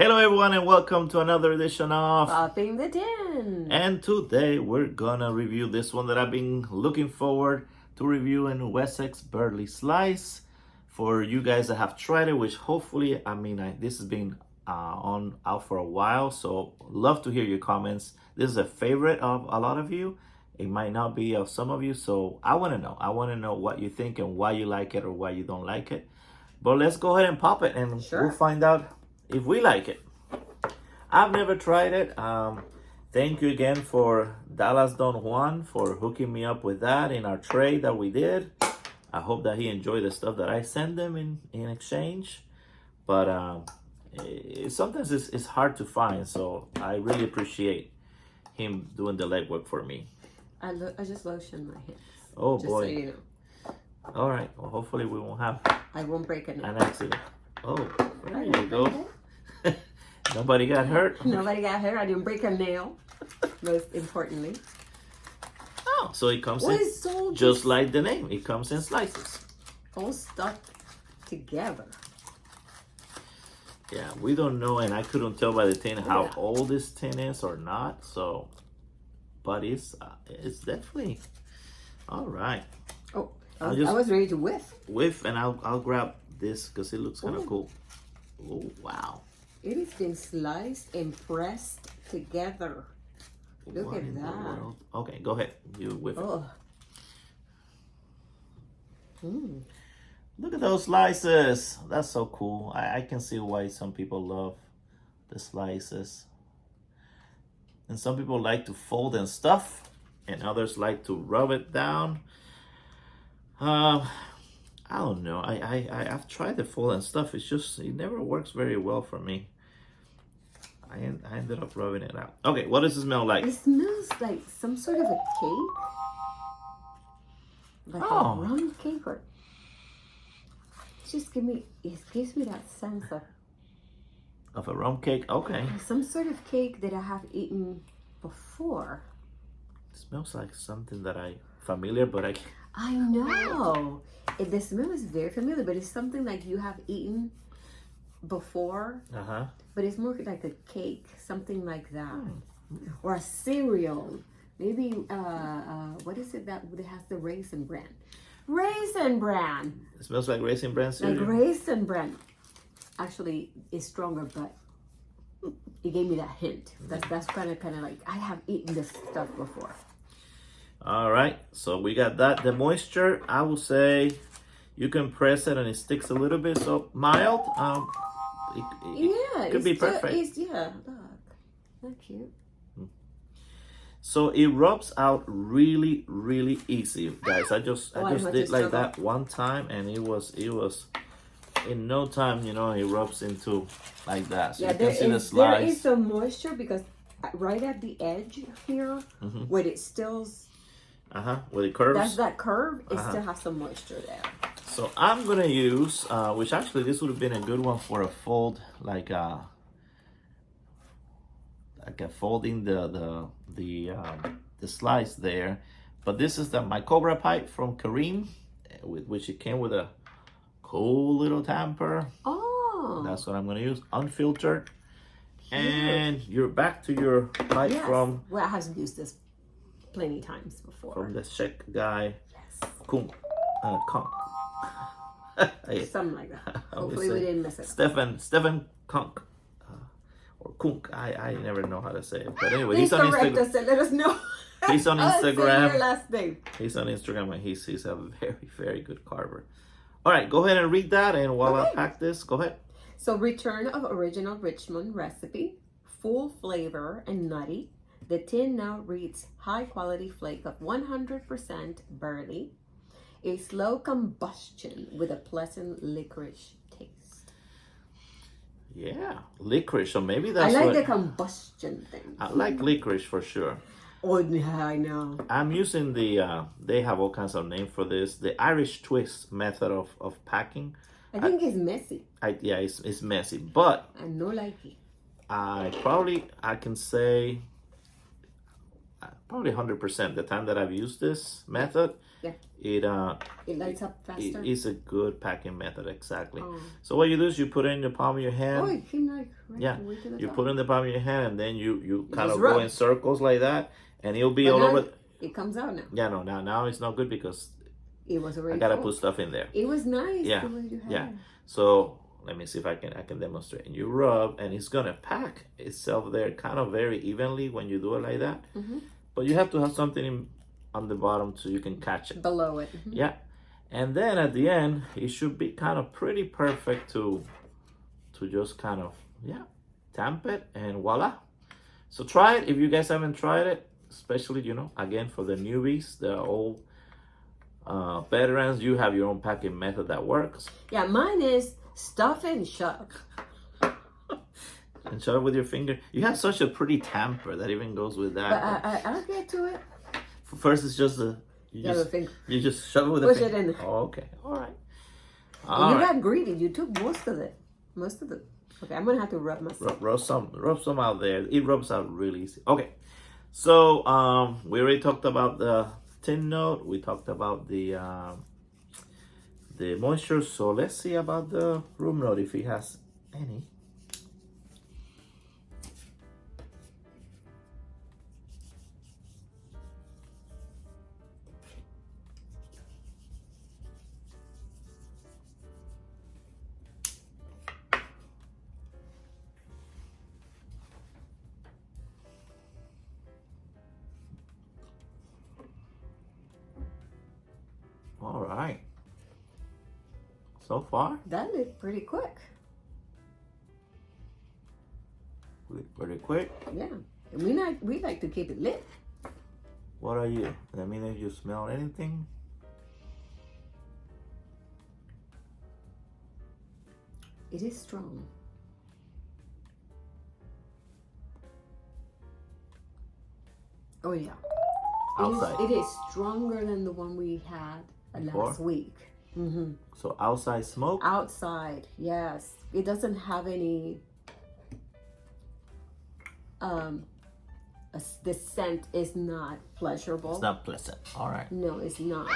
Hello everyone and welcome to another edition of Popping the Tin. And today we're gonna review this one that I've been looking forward to reviewing, Wessex Burley Slice. For you guys that have tried it, which hopefully, this has been out for a while, so love to hear your comments. This is a favorite of a lot of you. It might not be of some of you, so I want to know what you think and why you like it or why you don't like it. But let's go ahead and pop it and we'll find out if we like it. I've never tried it. Thank you again for Dallas Don Juan for hooking me up with that in our trade that we did. I hope that he enjoyed the stuff that I send them in exchange. But sometimes it's hard to find, so I really appreciate him doing the legwork for me. I just lotioned my hands. Oh just boy. So you know. All right. Well, hopefully we won't have I won't break an accident. Oh, there you go. Nobody got hurt. Nobody got hurt. I didn't break a nail. Most importantly. Oh, so it comes in just like the name. It comes in slices. All stuck together. Yeah, we don't know, and I couldn't tell by the tin how old this tin is or not. So, but it's definitely all right. Oh, I was ready to whiff. Whiff, and I'll grab this because it looks kind of cool. Oh wow! It has been sliced and pressed together. Look at that. Okay, go ahead. You whiff it. Oh. Look at those slices. That's so cool. I can see why some people love the slices. And some people like to fold and stuff, and others like to rub it down. I don't know. I've tried the fold and stuff. It never works very well for me. I ended up rubbing it out. Okay, what does it smell like? It smells like some sort of a cake. Like a rum cake, or it gives me that sense of a rum cake. Okay. Some sort of cake that I have eaten before. It smells like something that familiar, but I know. The smell is very familiar, but it's something like you have eaten before. But it's more like a cake, something like that. Or a cereal. Maybe, what is it that has the Raisin Bran? Raisin Bran! It smells like Raisin Bran cereal? Like Raisin Bran. Actually, it's stronger, but it gave me that hint. That's kind of like, I have eaten this stuff before. All right, so we got that. The moisture, I will say, you can press it and it sticks a little bit, so mild. It could be perfect. Not cute. So it rubs out really, really easy, guys. I just did like that one time, and it was in no time. You know, it rubs into like that. So yeah, there is some moisture because right at the edge here, where it still. Where it curves. That curve, it still has some moisture there. So I'm gonna use, which actually this would have been a good one for a fold, like a folding the slice there. But this is my Cobra pipe from Kareem, which it came with a cool little tamper. Oh. That's what I'm gonna use, unfiltered. And you're back to your pipe from. Well, I have used this plenty times before. From the Czech guy. Yes. Kunk. Something like that. Hopefully we didn't miss it. Stefan Kunk. Or Kunk. I never know how to say it. But anyway, he's on Instagram. Let us know. He's on Instagram. Your last name. He's on Instagram, and he's a very, very good carver. All right, go ahead and read that, and while I pack this, go ahead. So, return of original Richmond recipe, full flavor and nutty. The tin now reads high quality flake of 100% burley, a slow combustion with a pleasant licorice taste. Yeah, licorice. So maybe that's I like the combustion thing. I like licorice for sure. Oh, yeah, I know. I'm using they have all kinds of names for this, the Irish twist method of packing. I think it's messy. It's messy, but I no like it. I can say probably 100% the time that I've used this method, Yeah. It lights up faster. It's a good packing method, exactly. So what you do is you put it in the palm of your hand. Oh, it came like right away to the you top. put it in the palm of your hand, and then you kind of rub. go in circles like that, and it'll be But all now over. It comes out now. Yeah, no, now it's not good because it was already I gotta full. put stuff in there. It was nice. Yeah, the way you had yeah. it. So let me see if I can demonstrate. And you rub, and it's gonna pack itself there, kind of very evenly when you do it like that. But you have to have something on the bottom so you can catch it below it. Yeah, and then at the end it should be kind of pretty perfect to just kind of tamp it, and voila. So try it if you guys haven't tried it, especially again for the newbies, the old veterans. You have your own packing method that works. Yeah, mine is stuff and shove. And shove it with your finger. You have such a pretty tamper that even goes with that. But I'll get to it. First, it's just you just shove it with Push a finger. it in. Oh, okay, all right. You got greedy. You took most of it. Okay, I'm gonna have to rub myself. Rub some out there. It rubs out really easy. Okay, so we already talked about the tin note. We talked about the moisture. So let's see about the room note if it has any. All right. So far, that is pretty quick. Pretty quick. Yeah, we like to keep it lit. What are you? I mean, if you smell anything? It is strong. Oh yeah. Outside. It is stronger than the one we had last week. So outside smoke? Outside, yes. It doesn't have any. The scent is not pleasurable. It's not pleasant. All right. No, it's not.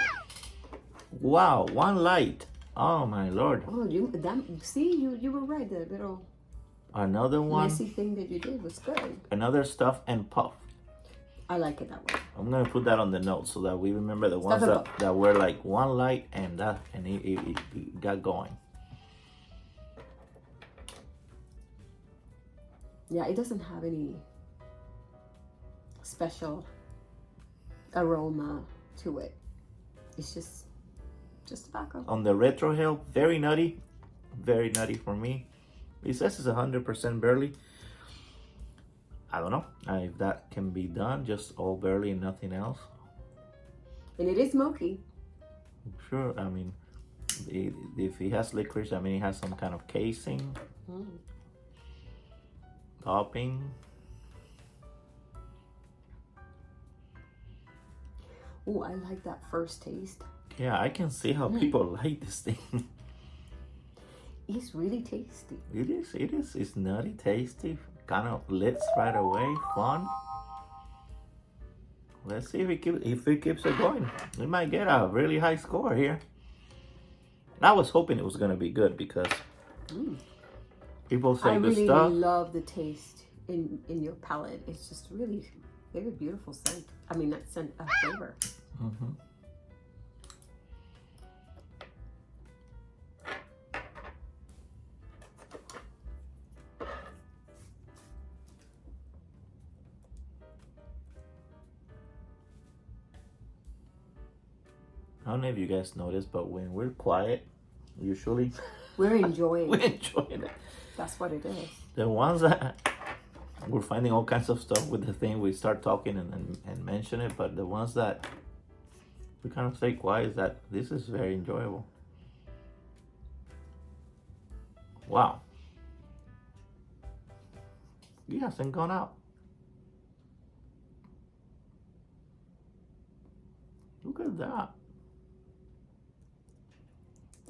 Wow, one light. Oh my lord. Oh, you were right. The little Another one. messy thing that you did was good. Another stuff and puff. I like it that way. I'm gonna put that on the notes so that we remember the ones Stuff that were like one light and it got going. Yeah, it doesn't have any special aroma to it. It's just tobacco. On the retro hill, very nutty for me. It says it's 100% Burley. I don't know if that can be done, just all Burley and nothing else. And it is smoky. Sure, I mean, if he has licorice, I mean, he has some kind of casing, topping. Oh, I like that first taste. Yeah, I can see how people like this thing. It's really tasty. It is. It's nutty, tasty, kind of lits right away, fun. Let's see if it keeps it going. We might get a really high score here. I was hoping it was gonna be good because people say I good really stuff. love the taste in your palate. It's just really very beautiful scent. I mean, not scent, a flavor. I don't know if you guys notice, but when we're quiet, usually We're enjoying we're it. enjoying it. That's what it is. The ones that we're finding all kinds of stuff with the thing, we start talking and mention it, but the ones that we kind of stay quiet is that this is very enjoyable. Wow. He hasn't gone out. Look at that.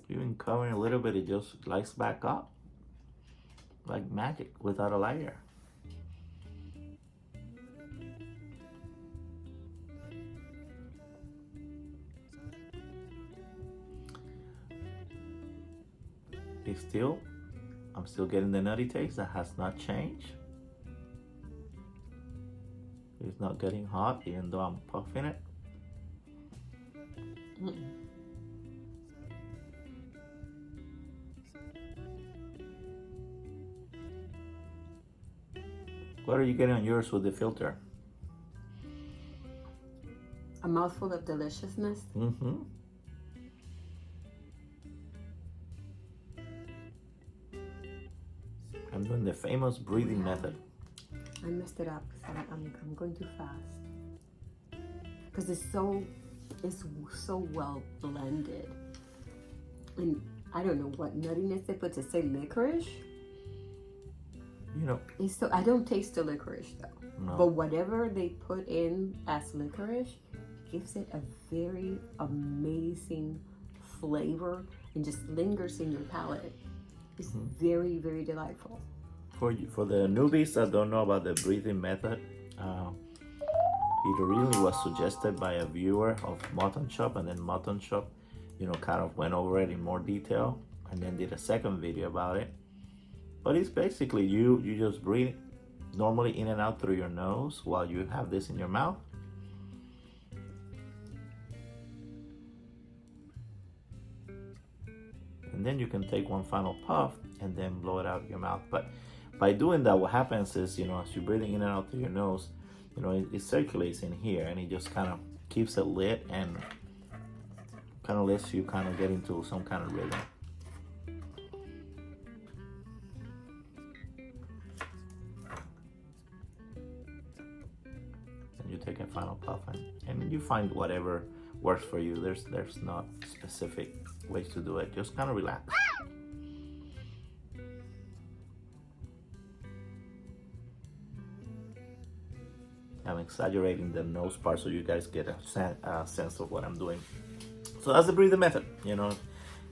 Even covering a little bit, it just lights back up. Like magic without a lighter. I'm still getting the nutty taste. That has not changed. It's not getting hot even though I'm puffing it. What are you getting on yours with the filter? A mouthful of deliciousness. Mm-hmm. I'm doing the famous breathing method. I messed it up because I'm going too fast. Because it's so well blended. And I don't know what nuttiness they put to say licorice. You know, I don't taste the licorice though. no. But whatever they put in as licorice gives it a very amazing flavor and just lingers in your palate. It's very, very delightful. For the newbies that don't know about the breathing method, it really was suggested by a viewer of Mutton Shop, and then Mutton Shop, kind of went over it in more detail and then did a second video about it. But it's basically you just breathe normally in and out through your nose while you have this in your mouth. And then you can take one final puff and then blow it out of your mouth. But by doing that, what happens is, as you're breathing in and out through your nose, it circulates in here and it just kind of keeps it lit and kind of lets you kind of get into some kind of rhythm. And you take a final puff and you find whatever works for you. There's not specific ways to do it. Just kind of relax. I'm exaggerating the nose part so you guys get a sense of what I'm doing. So that's the breathing method. If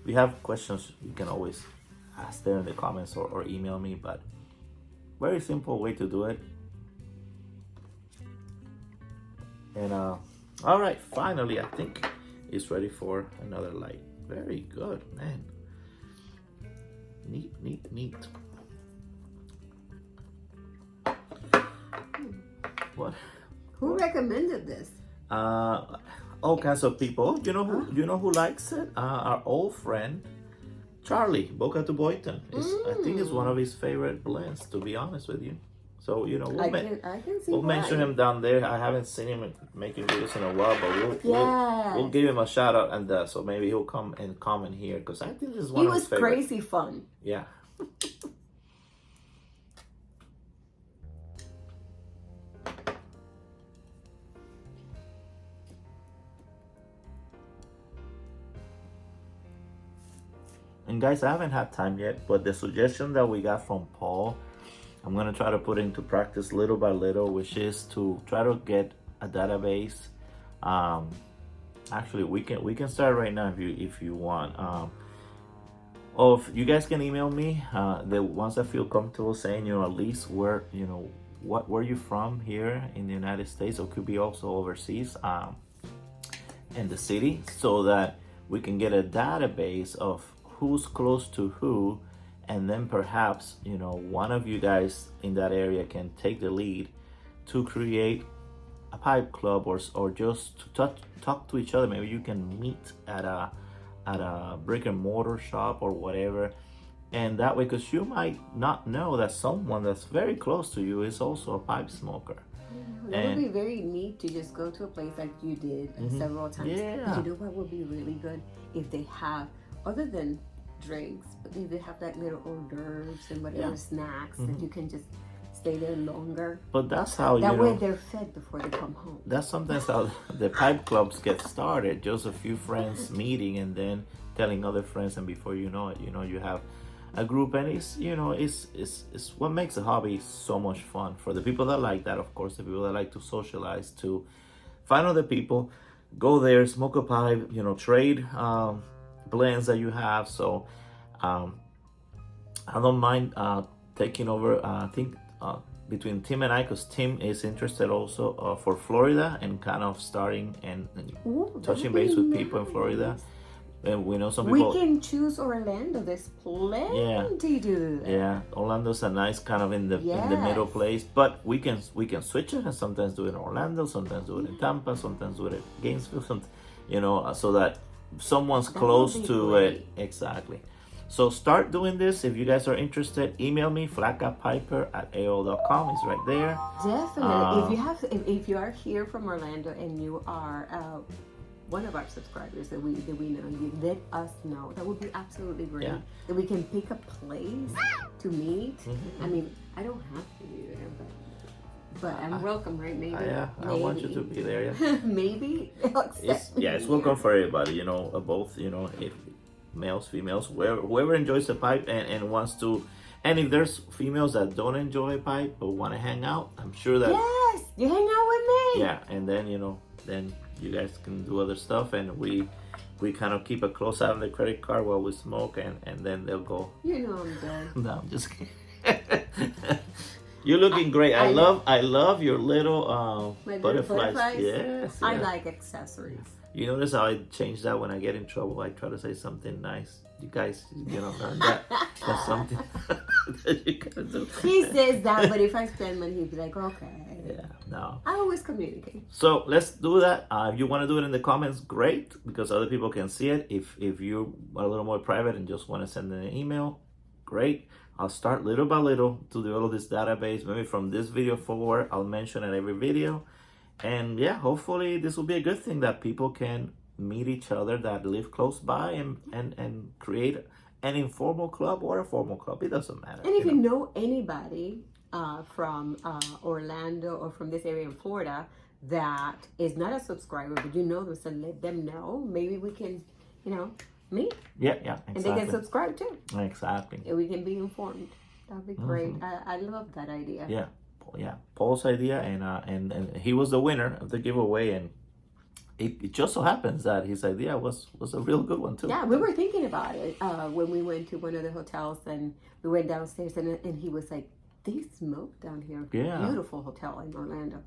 you have questions, you can always ask there in the comments or email me. But very simple way to do it. And all right, finally, I think it's ready for another light. Very good, man. Neat. What? Who recommended this? All kinds of people. You know who likes it? Our old friend Charlie Boca to Boyton. I think it's one of his favorite blends, to be honest with you. So I can see we'll why. mention him down there. I haven't seen him making videos in a while, but we'll give him a shout out, and so maybe he'll come and comment here because I think this is one of his favorite. He was crazy fun. Yeah. And guys, I haven't had time yet, but the suggestion that we got from Paul, I'm gonna try to put into practice little by little, which is to try to get a database. Actually, we can start right now if you want. You guys can email me the ones that feel comfortable saying, at least where where you from here in the United States, or could be also overseas, in the city, so that we can get a database of who's close to who, and then perhaps one of you guys in that area can take the lead to create a pipe club or just to talk to each other. Maybe you can meet at a brick and mortar shop or whatever, and that way, because you might not know that someone that's very close to you is also a pipe smoker. That would be very neat to just go to a place like you did several times. Yeah. But you know what would be really good? If they have, other than drinks, but if they have that little hors d'oeuvres and whatever snacks that you can just stay there longer. But that's how that way they're fed before they come home. That's sometimes how the pipe clubs get started. Just a few friends meeting and then telling other friends, and before you know it, you have a group, and it's what makes a hobby so much fun for the people that like that. Of course, the people that like to socialize, to find other people, go there, smoke a pipe, trade blends that you have. So I don't mind taking over. I think between Tim and I, because Tim is interested also for Florida and kind of starting and touching base with people in Florida. And we know some We people. can choose Orlando. There's plenty to do that. Yeah, Orlando's a nice kind of in the middle place, but we can switch it and sometimes do it in Orlando, sometimes do it in Tampa, sometimes do it in Gainesville, so that someone's close to it. Exactly. So start doing this. If you guys are interested, email me flatgutpiper@aol.com. It's right there. Definitely. If you are here from Orlando and you are one of our subscribers that we know, you let us know. That would be absolutely great. Yeah. That we can pick a place to meet. I mean, I don't have to be there, but I'm welcome, right? Maybe. I want you to be there. Yeah. Maybe they'll accept me. It's welcome for everybody. Both. If males, females, whoever enjoys the pipe and wants to. And if there's females that don't enjoy pipe but want to hang out, I'm sure that. Yes, you hang out with me. Yeah, and then then you guys can do other stuff, and we kind of keep a close eye on the credit card while we smoke, and then they'll go. I'm done. No, I'm just kidding. You're looking great. I love your little butterflies. Yes. I like accessories. You notice how I change that when I get in trouble? I try to say something nice. You guys, learn that. That's something that you gotta do. He says that, but if I spend money, he'd be like, okay. Yeah, no. I always communicate. So let's do that. If you want to do it in the comments, great, because other people can see it. If you are a little more private and just want to send an email, great. I'll start little by little to develop this database. Maybe from this video forward, I'll mention it every video. And yeah, hopefully this will be a good thing that people can meet each other that live close by and create an informal club or a formal club. It doesn't matter. And if you know anybody from Orlando or from this area in Florida that is not a subscriber, but you know them, so let them know. Maybe we can, meet. Yeah, exactly. And they can subscribe too. Exactly. And we can be informed. That'd be great. I love that idea. Yeah, Paul's idea, and he was the winner of the giveaway, and it just so happens that his idea was a real good one too. Yeah, we were thinking about it when we went to one of the hotels, and we went downstairs, and he was like, "They smoke down here." Yeah. Beautiful hotel in Orlando,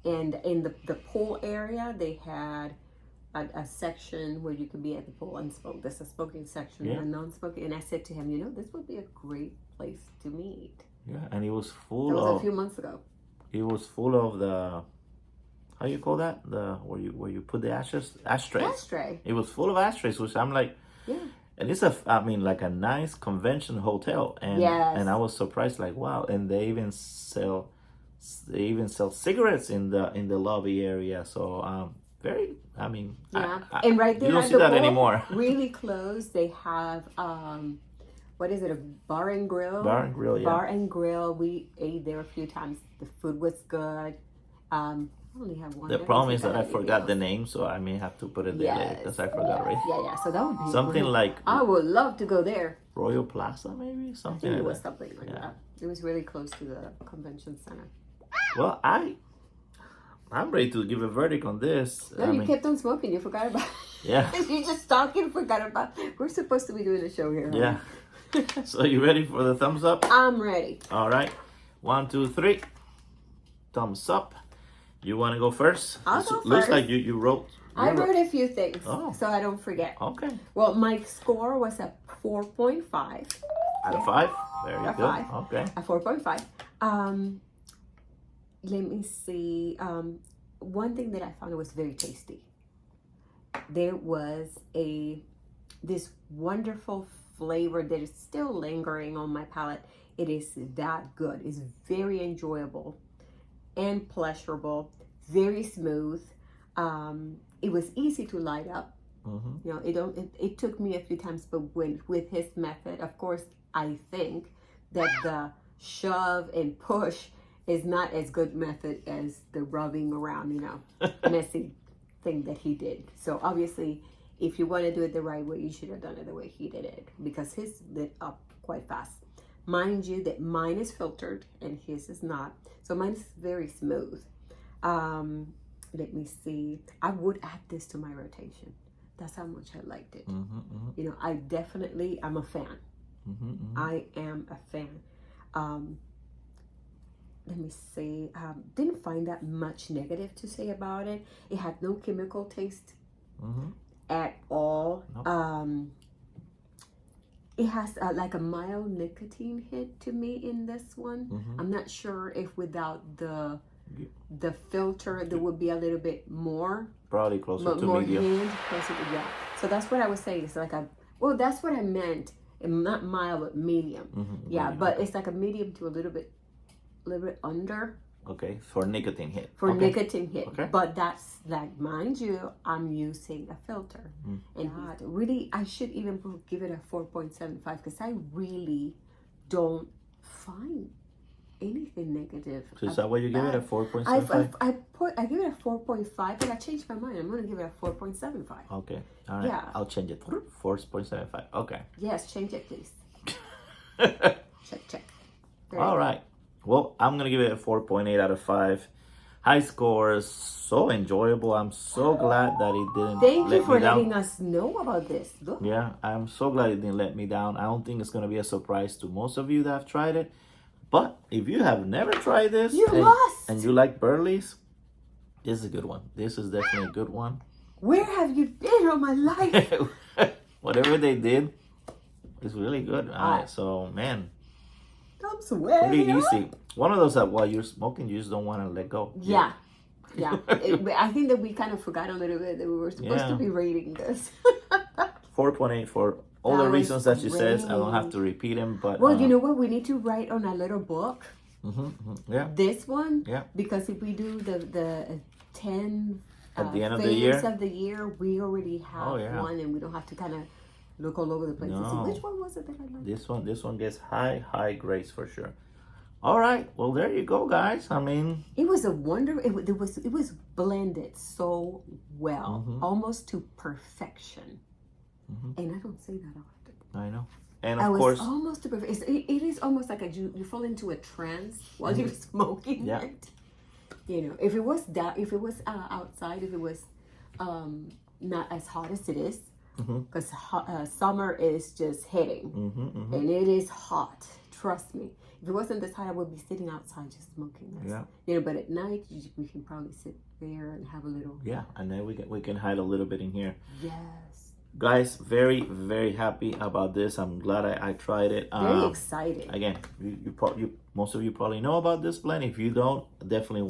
and in the pool area, they had a section where you could be at the pool and smoke. There's a smoking section and a non-smoking, and I said to him, this would be a great place to meet. Yeah, and it was full That was of. a few months ago. It was full of the. How you call that? Where you put the ashtrays. Ashtray. It was full of ashtrays, which I'm like. Yeah. And it's like a nice convention hotel, and I was surprised, like wow, and they even sell cigarettes in the lobby area. So very, and right there you don't at see the that pool, anymore. Really close, they have what is it? A bar and grill. Bar and grill, yeah. Bar and grill. We ate there a few times. The food was good. I only have one. The problem is that I forgot the name, so I may have to put it there later because I forgot already. Yeah. So that would be something great. like. I would love to go there. Royal Plaza, maybe something. I think like it was that. something like that. It was really close to the convention center. Well, I'm ready to give a verdict on this. No, you kept on smoking. You forgot about it. Yeah. You just talking, forgot about it. We're supposed to be doing a show here. Huh? Yeah. So you ready for the thumbs up? I'm ready. All right. 1, 2, 3. Thumbs up. You want to go first? I'll go Looks first. like you wrote. I wrote a few things so I don't forget. Okay. Well, my score was a 4.5. Out of 5? Very good. 5. Okay. A 4.5. Let me see. One thing that I found was very tasty. There was this wonderful flavor that is still lingering on my palate. It is that good. It's very enjoyable and pleasurable. Very smooth. It was easy to light up. Mm-hmm. It took me a few times, but with his method, of course, I think that the shove and push is not as good method as the rubbing around, messy thing that he did. So obviously, if you want to do it the right way, you should have done it the way he did it, because his lit up quite fast. Mind you that mine is filtered and his is not. So mine is very smooth. Let me see. I would add this to my rotation. That's how much I liked it. Mm-hmm, mm-hmm. I'm a fan. Mm-hmm, mm-hmm. I am a fan. Let me see. Didn't find that much negative to say about it. It had no chemical taste. Mm-hmm. at all. Nope. It has like a mild nicotine hit to me in this one. Mm-hmm. I'm not sure if without the filter there would be a little bit more. Probably closer to medium. Yeah. So that's what I was saying. It's like that's what I meant. Not mild, but medium. Mm-hmm. Yeah, Medium. but it's like a medium to a little bit under. Okay, for nicotine hit. Nicotine hit. Okay. But that's like, mind you, I'm using a filter. And really, I should even give it a 4.75 because I really don't find anything negative. So is that why you give it a 4.75? I give it a 4.5, but I changed my mind. I'm going to give it a 4.75. Okay, all right. Yeah. I'll change it. 4.75. Okay. Yes, change it, please. check. All right. Well, I'm going to give it a 4.8 out of 5. High scores, so enjoyable. I'm so glad that it didn't Thank you for let me letting down. us know about this. Look. Yeah, I'm so glad it didn't let me down. I don't think it's going to be a surprise to most of you that have tried it. But if you have never tried this and you like Burley's, this is a good one. This is definitely a good one. Where have you been all my life? Whatever they did, it's really good. All right, so man, I'm sweating. pretty easy. One of those that while you're smoking, you just don't want to let go. Yeah. I think that we kind of forgot a little bit that we were supposed to be rating this. 4.8 for all the reasons that she says. I don't have to repeat them, but well, you know what? We need to write on a little book. Yeah. This one. Yeah. Because if we do the 10 at the end of the year, we already have one, and we don't have to kind of look all over the place and see which one was it that I liked. This one gets high grades for sure. All right, well there you go, guys. I mean, it was a wonder. It was blended so well, almost to perfection, and I don't say that often. I know, and of course, almost to perfection. It is almost like you fall into a trance while you're smoking it. You know, if it was outside, if it was not as hot as it is, because summer is just hitting, and it is hot. Trust me. If it wasn't this hot, I would be sitting outside just smoking this. Yeah. You know, but at night we can probably sit there and have a little. Yeah, and then we can hide a little bit in here. Yes. Guys, very very happy about this. I'm glad I tried it. Very excited. Again, you most of you probably know about this blend. If you don't, definitely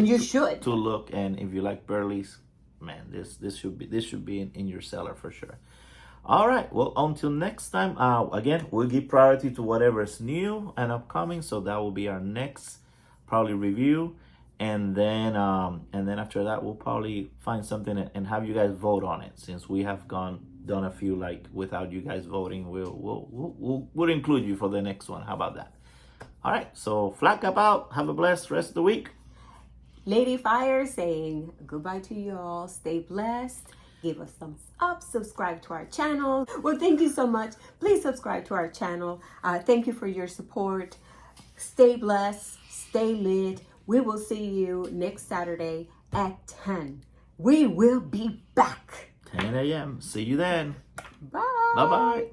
you should to look. And if you like Burley's, man, this should be in your cellar for sure. All right, well, until next time, again, we'll give priority to whatever is new and upcoming, so that will be our next probably review, and then after that, we'll probably find something and have you guys vote on it. Since we have done a few like without you guys voting, we'll include you for the next one. How about that? All right, so Flat Cap out. Have a blessed rest of the week. Lady Fire saying goodbye to you all. Stay blessed. Give us thumbs up, subscribe to our channel. Well, thank you so much. Please subscribe to our channel. Thank you for your support. Stay blessed, stay lit. We will see you next Saturday at 10. We will be back. 10 a.m. See you then. Bye. Bye-bye.